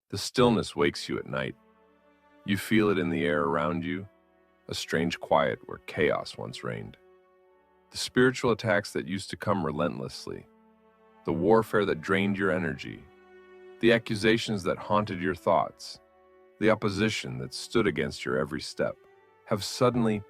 The stillness wakes you at night. You feel it in the air around you, a strange quiet where chaos once reigned. The spiritual attacks that used to come relentlessly, the warfare that drained your energy, the accusations that haunted your thoughts, the opposition that stood against your every step, have suddenly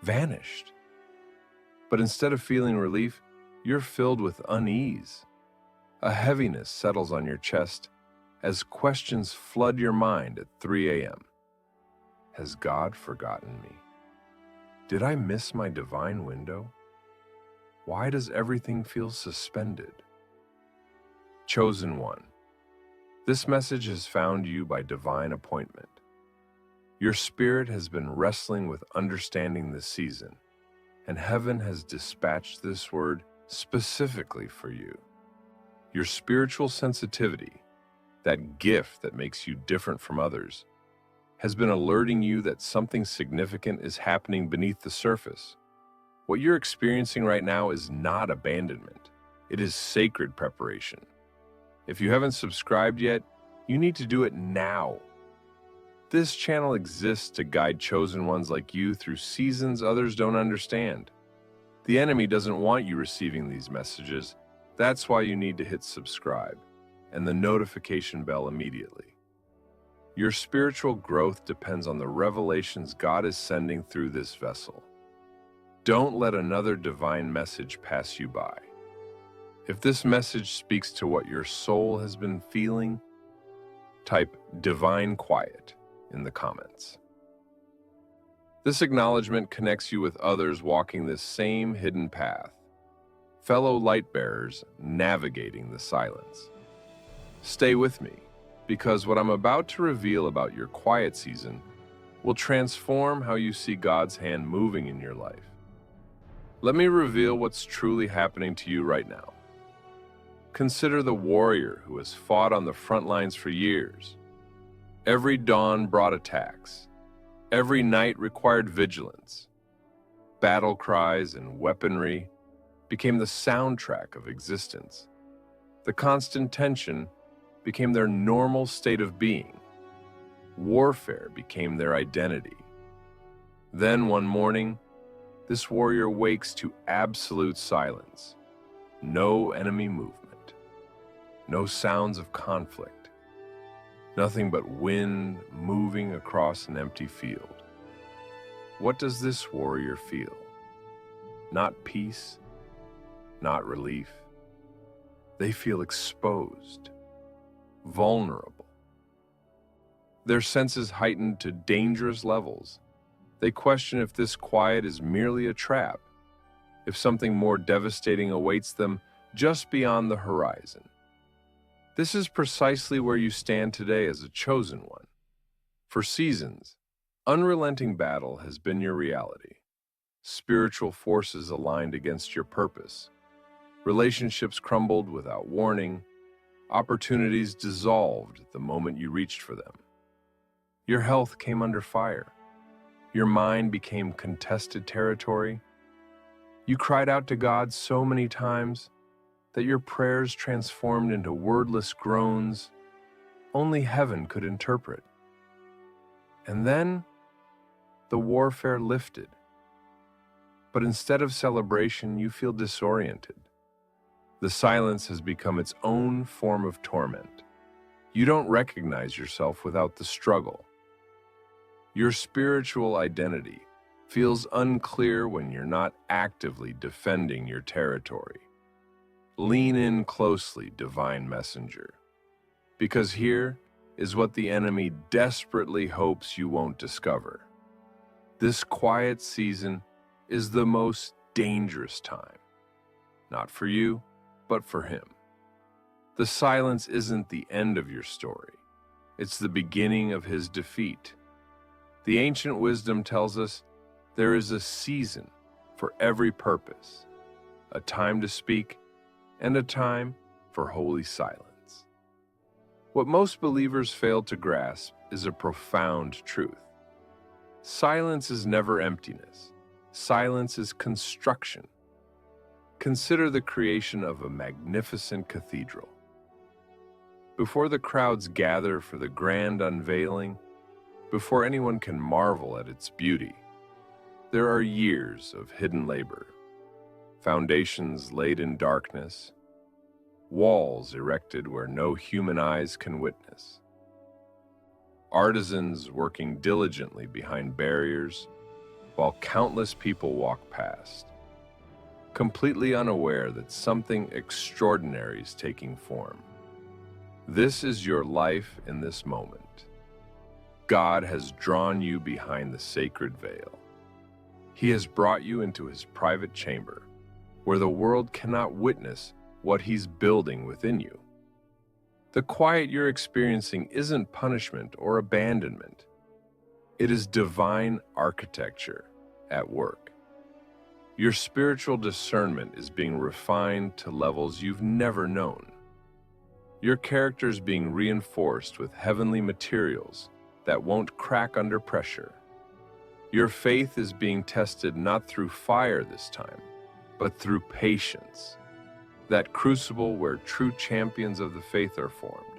vanished. But instead of feeling relief, you're filled with unease. A heaviness settles on your chest as questions flood your mind at 3 a.m. Has God forgotten me? Did I miss my divine window? Why does everything feel suspended? Chosen one, this message has found you by divine appointment. Your spirit has been wrestling with understanding this season, and heaven has dispatched this word specifically for you. Your spiritual sensitivity, that gift that makes you different from others, has been alerting you that something significant is happening beneath the surface. What you're experiencing right now is not abandonment. It is sacred preparation. If you haven't subscribed yet, you need to do it now. This channel exists to guide chosen ones like you through seasons others don't understand. The enemy doesn't want you receiving these messages. That's why you need to hit subscribe and the notification bell immediately. Your spiritual growth depends on the revelations God is sending through this vessel. Don't let another divine message pass you by. If this message speaks to what your soul has been feeling, type "divine quiet" in the comments. This acknowledgement connects you with others walking this same hidden path, fellow light bearers navigating the silence. Stay with me, because what I'm about to reveal about your quiet season will transform how you see God's hand moving in your life. Let me reveal what's truly happening to you right now. Consider the warrior who has fought on the front lines for years. Every dawn brought attacks. Every night required vigilance. Battle cries and weaponry became the soundtrack of existence. The constant tension became their normal state of being. Warfare became their identity. Then one morning, this warrior wakes to absolute silence. No enemy movement. No sounds of conflict. Nothing but wind moving across an empty field. What does this warrior feel? Not peace, not relief. They feel exposed, vulnerable. Their senses heightened to dangerous levels. They question if this quiet is merely a trap, if something more devastating awaits them just beyond the horizon. This is precisely where you stand today as a chosen one. For seasons, unrelenting battle has been your reality. Spiritual forces aligned against your purpose. Relationships crumbled without warning. Opportunities dissolved the moment you reached for them. Your health came under fire. Your mind became contested territory. You cried out to God so many times that your prayers transformed into wordless groans only heaven could interpret. And then the warfare lifted. But instead of celebration, you feel disoriented. The silence has become its own form of torment. You don't recognize yourself without the struggle. Your spiritual identity feels unclear when you're not actively defending your territory. Lean in closely, divine messenger, because here is what the enemy desperately hopes you won't discover. This quiet season is the most dangerous time, not for you, but for him. The silence isn't the end of your story. It's the beginning of his defeat. The ancient wisdom tells us there is a season for every purpose, a time to speak and a time for holy silence. What most believers fail to grasp is a profound truth. Silence is never emptiness. Silence is construction. Consider the creation of a magnificent cathedral. Before the crowds gather for the grand unveiling, before anyone can marvel at its beauty, there are years of hidden labor, foundations laid in darkness, walls erected where no human eyes can witness, artisans working diligently behind barriers while countless people walk past, completely unaware that something extraordinary is taking form. This is your life in this moment. God has drawn you behind the sacred veil. He has brought you into his private chamber, where the world cannot witness what he's building within you. The quiet you're experiencing isn't punishment or abandonment. It is divine architecture at work. Your spiritual discernment is being refined to levels you've never known. Your character is being reinforced with heavenly materials that won't crack under pressure. Your faith is being tested not through fire this time, but through patience, that crucible where true champions of the faith are formed.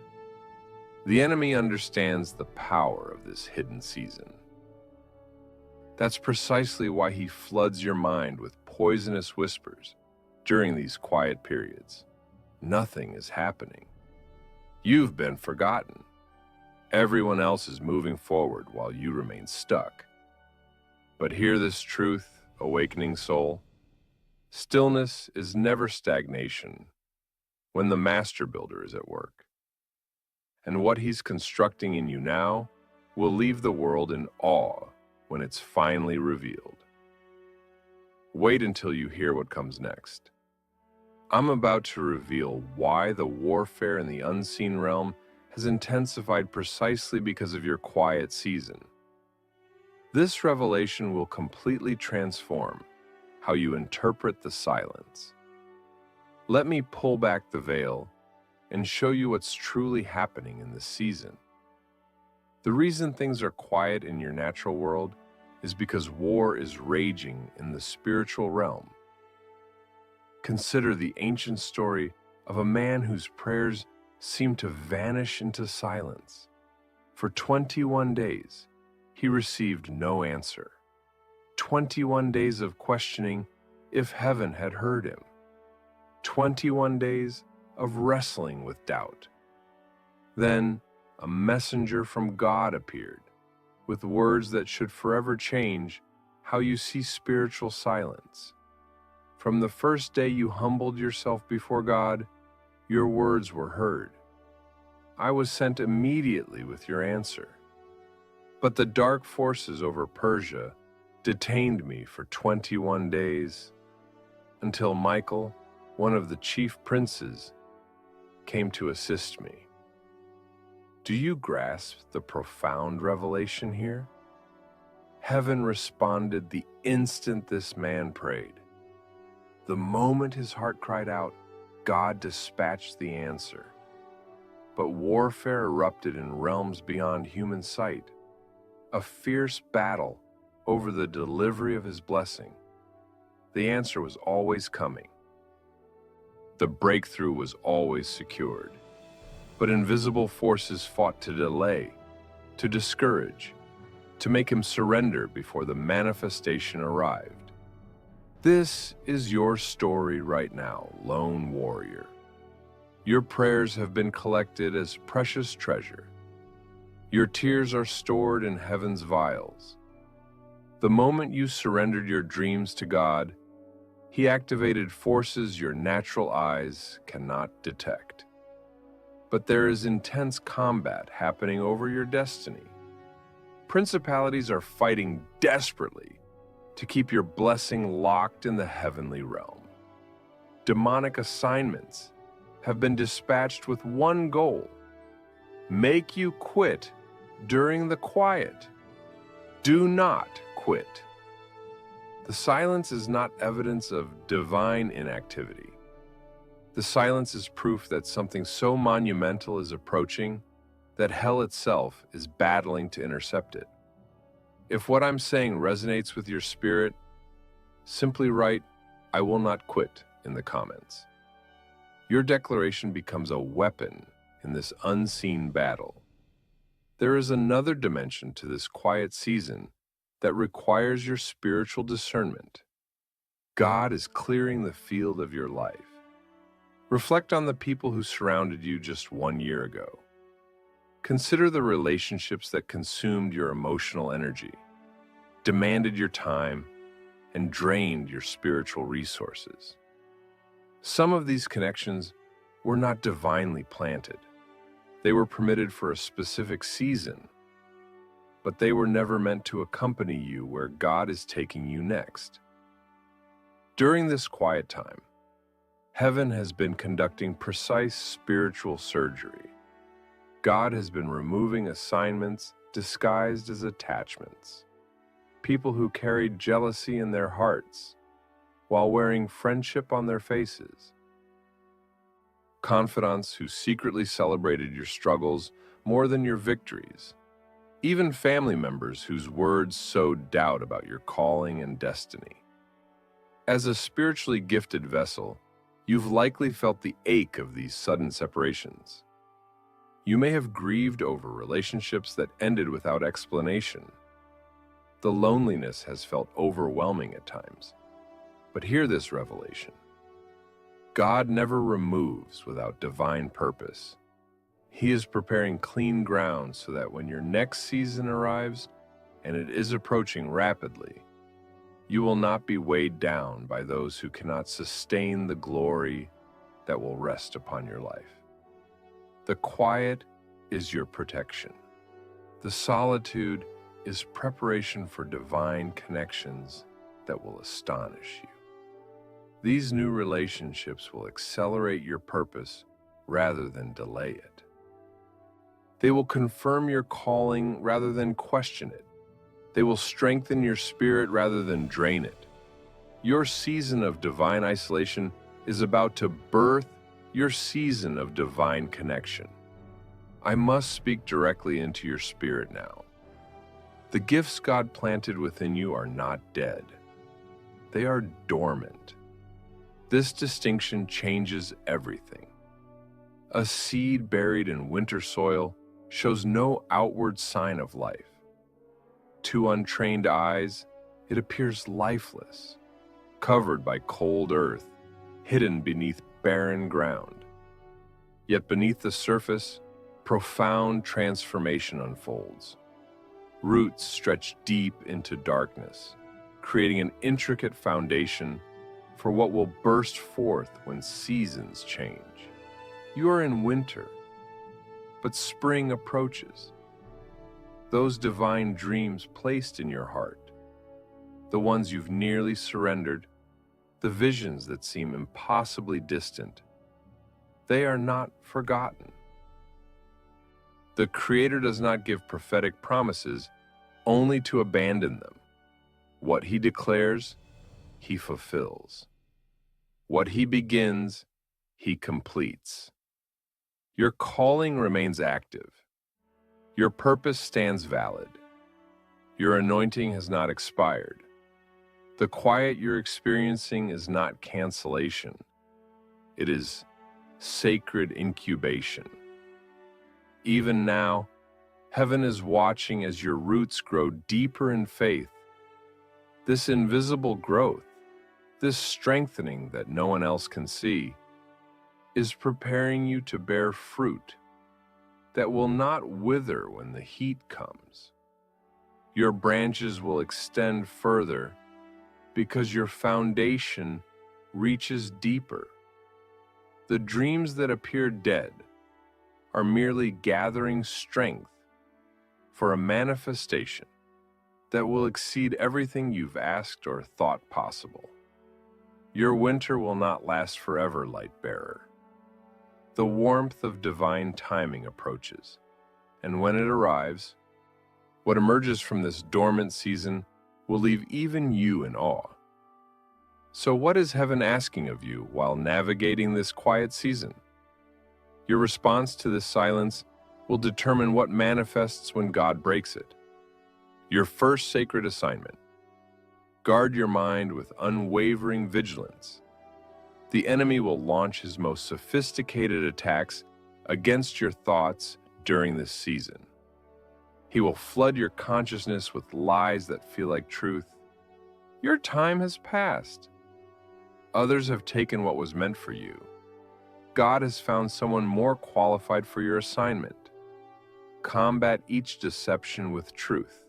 The enemy understands the power of this hidden season. That's precisely why he floods your mind with poisonous whispers during these quiet periods. Nothing is happening. You've been forgotten. Everyone else is moving forward while you remain stuck. But hear this truth, awakening soul. Stillness is never stagnation when the master builder is at work. And what he's constructing in you now will leave the world in awe when it's finally revealed. Wait until you hear what comes next. I'm about to reveal why the warfare in the unseen realm has intensified precisely because of your quiet season. This revelation will completely transform how you interpret the silence. Let me pull back the veil and show you what's truly happening in this season. The reason things are quiet in your natural world is because war is raging in the spiritual realm. Consider the ancient story of a man whose prayers seemed to vanish into silence. For 21 days, he received no answer. 21 days of questioning if heaven had heard him. 21 days of wrestling with doubt. Then a messenger from God appeared with words that should forever change how you see spiritual silence. From the first day you humbled yourself before God, your words were heard. I was sent immediately with your answer. But the dark forces over Persia detained me for 21 days until Michael, one of the chief princes, came to assist me. Do you grasp the profound revelation here? Heaven responded the instant this man prayed. The moment his heart cried out, God dispatched the answer. But warfare erupted in realms beyond human sight, a fierce battle over the delivery of his blessing. The answer was always coming. The breakthrough was always secured. But invisible forces fought to delay, to discourage, to make him surrender before the manifestation arrived. This is your story right now, lone warrior. Your prayers have been collected as precious treasure. Your tears are stored in heaven's vials. The moment you surrendered your dreams to God, he activated forces your natural eyes cannot detect. But there is intense combat happening over your destiny. Principalities are fighting desperately to keep your blessing locked in the heavenly realm. Demonic assignments have been dispatched with one goal: make you quit during the quiet. Do not quit. The silence is not evidence of divine inactivity. The silence is proof that something so monumental is approaching that hell itself is battling to intercept it. If what I'm saying resonates with your spirit, simply write, "I will not quit," in the comments. Your declaration becomes a weapon in this unseen battle. There is another dimension to this quiet season that requires your spiritual discernment. God is clearing the field of your life. Reflect on the people who surrounded you just 1 year ago. Consider the relationships that consumed your emotional energy, demanded your time, and drained your spiritual resources. Some of these connections were not divinely planted. They were permitted for a specific season, but they were never meant to accompany you where God is taking you next. During this quiet time, heaven has been conducting precise spiritual surgery. God has been removing assignments disguised as attachments. People who carried jealousy in their hearts while wearing friendship on their faces. Confidants who secretly celebrated your struggles more than your victories. Even family members whose words sowed doubt about your calling and destiny. As a spiritually gifted vessel, you've likely felt the ache of these sudden separations. You may have grieved over relationships that ended without explanation. The loneliness has felt overwhelming at times. But hear this revelation. God never removes without divine purpose. He is preparing clean ground so that when your next season arrives, and it is approaching rapidly, you will not be weighed down by those who cannot sustain the glory that will rest upon your life. The quiet is your protection. The solitude is preparation for divine connections that will astonish you. These new relationships will accelerate your purpose rather than delay it. They will confirm your calling rather than question it. They will strengthen your spirit rather than drain it. Your season of divine isolation is about to birth your season of divine connection. I must speak directly into your spirit now. The gifts God planted within you are not dead. They are dormant. This distinction changes everything. A seed buried in winter soil shows no outward sign of life. To untrained eyes, it appears lifeless, covered by cold earth, hidden beneath barren ground. Yet beneath the surface, profound transformation unfolds. Roots stretch deep into darkness, creating an intricate foundation for what will burst forth when seasons change. You are in winter, but spring approaches. Those divine dreams placed in your heart, the ones you've nearly surrendered, the visions that seem impossibly distant, they are not forgotten. The Creator does not give prophetic promises only to abandon them. What He declares, He fulfills. What He begins, He completes. Your calling remains active. Your purpose stands valid. Your anointing has not expired. The quiet you're experiencing is not cancellation. It is sacred incubation. Even now, heaven is watching as your roots grow deeper in faith. This invisible growth, this strengthening that no one else can see, is preparing you to bear fruit that will not wither when the heat comes. Your branches will extend further because your foundation reaches deeper. The dreams that appear dead are merely gathering strength for a manifestation that will exceed everything you've asked or thought possible. Your winter will not last forever, light bearer. The warmth of divine timing approaches, and when it arrives, what emerges from this dormant season will leave even you in awe. So what is heaven asking of you while navigating this quiet season? Your response to this silence will determine what manifests when God breaks it. Your first sacred assignment: guard your mind with unwavering vigilance. The enemy will launch his most sophisticated attacks against your thoughts during this season. He will flood your consciousness with lies that feel like truth. Your time has passed. Others have taken what was meant for you. God has found someone more qualified for your assignment. Combat each deception with truth.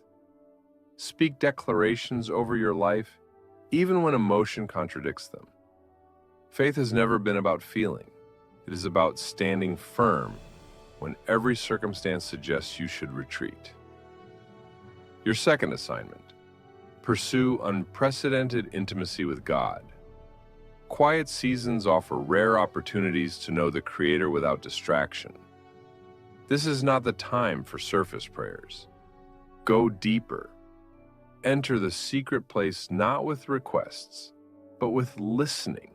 Speak declarations over your life, even when emotion contradicts them. Faith has never been about feeling. It is about standing firm when every circumstance suggests you should retreat. Your second assignment: pursue unprecedented intimacy with God. Quiet seasons offer rare opportunities to know the Creator without distraction. This is not the time for surface prayers. Go deeper. Enter the secret place not with requests, but with listening.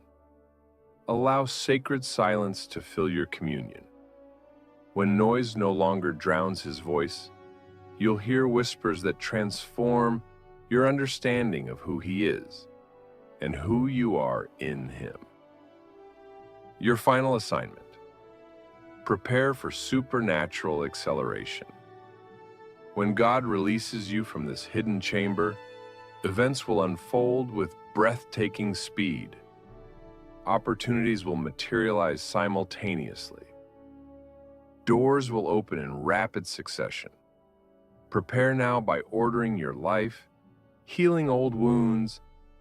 Allow sacred silence to fill your communion. When noise no longer drowns His voice, you'll hear whispers that transform your understanding of who He is and who you are in Him. Your final assignment: prepare for supernatural acceleration. When God releases you from this hidden chamber, events will unfold with breathtaking speed. Opportunities will materialize simultaneously. Doors will open in rapid succession. Prepare now by ordering your life, healing old wounds,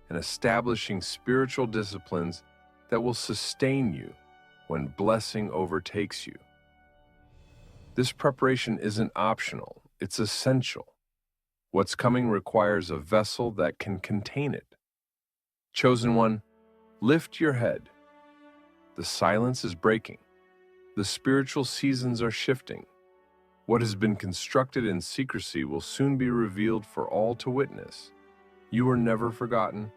and establishing spiritual disciplines that will sustain you when blessing overtakes you. This preparation isn't optional, it's essential. What's coming requires a vessel that can contain it. Chosen one, lift your head. The silence is breaking. The spiritual seasons are shifting. What has been constructed in secrecy will soon be revealed for all to witness. You were never forgotten.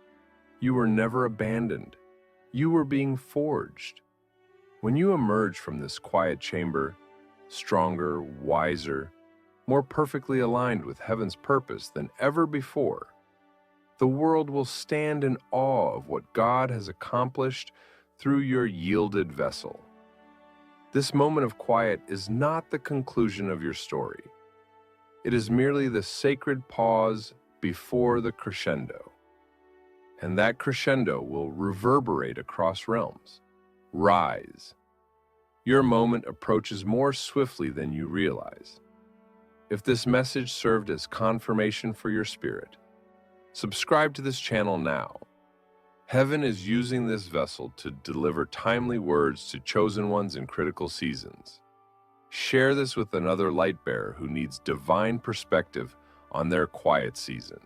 You were never abandoned. You were being forged. When you emerge from this quiet chamber, stronger, wiser, more perfectly aligned with heaven's purpose than ever before, the world will stand in awe of what God has accomplished through your yielded vessel. This moment of quiet is not the conclusion of your story. It is merely the sacred pause before the crescendo. And that crescendo will reverberate across realms. Rise. Your moment approaches more swiftly than you realize. If this message served as confirmation for your spirit, subscribe to this channel now. Heaven is using this vessel to deliver timely words to chosen ones in critical seasons. Share this with another light bearer who needs divine perspective on their quiet season.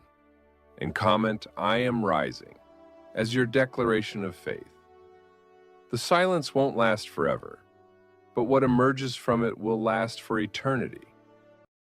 And comment, "I am rising," as your declaration of faith. The silence won't last forever, but what emerges from it will last for eternity.